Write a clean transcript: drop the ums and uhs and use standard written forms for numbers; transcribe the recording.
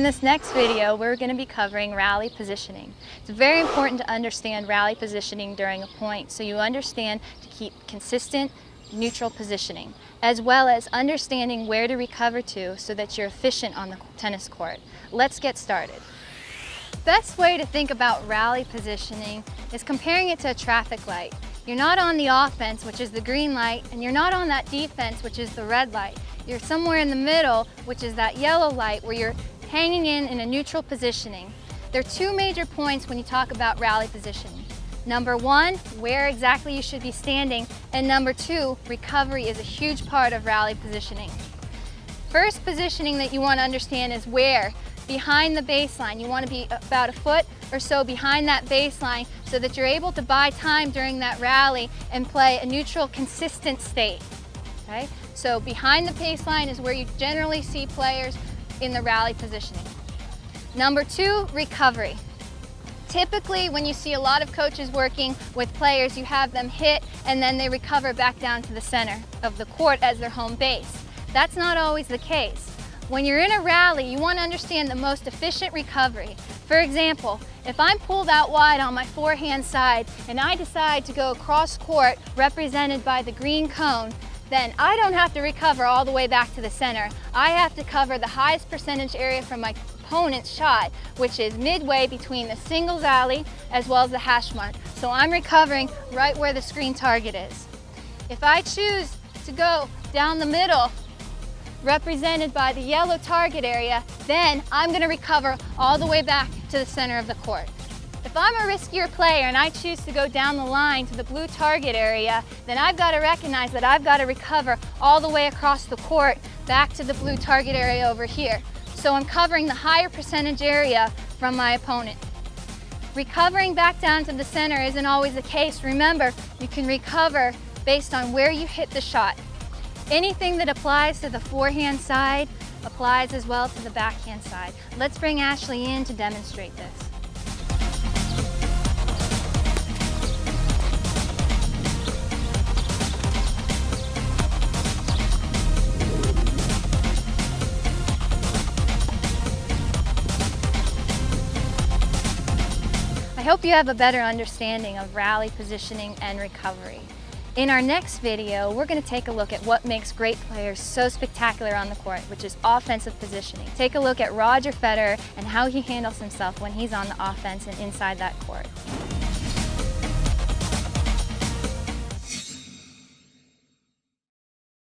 In this next video, we're going to be covering rally positioning. It's very important to understand rally positioning during a point so you understand to keep consistent, neutral positioning, as well as understanding where to recover to so that you're efficient on the tennis court. Let's get started. Best way to think about rally positioning is comparing it to a traffic light. You're not on the offense, which is the green light, and you're not on that defense, which is the red light. You're somewhere in the middle, which is that yellow light, where you're hanging in a neutral positioning. There are two major points when you talk about rally positioning. Number one, where exactly you should be standing, and number two, recovery is a huge part of rally positioning. First positioning that you want to understand is where. Behind the baseline. You want to be about a foot or so behind that baseline so that you're able to buy time during that rally and play a neutral, consistent state. Okay? So behind the baseline is where you generally see players in the rally positioning. Number two, recovery. Typically, when you see a lot of coaches working with players, you have them hit and then they recover back down to the center of the court as their home base. That's not always the case. When you're in a rally, you want to understand the most efficient recovery. For example, if I'm pulled out wide on my forehand side and I decide to go across court represented by the green cone, then I don't have to recover all the way back to the center. I have to cover the highest percentage area from my opponent's shot, which is midway between the singles alley as well as the hash mark. So I'm recovering right where the screen target is. If I choose to go down the middle, represented by the yellow target area, then I'm going to recover all the way back to the center of the court. If I'm a riskier player and I choose to go down the line to the blue target area, then I've got to recognize that I've got to recover all the way across the court back to the blue target area over here. So I'm covering the higher percentage area from my opponent. Recovering back down to the center isn't always the case. Remember, you can recover based on where you hit the shot. Anything that applies to the forehand side applies as well to the backhand side. Let's bring Ashley in to demonstrate this. I hope you have a better understanding of rally positioning and recovery. In our next video, we're going to take a look at what makes great players so spectacular on the court, which is offensive positioning. Take a look at Roger Federer and how he handles himself when he's on the offense and inside that court.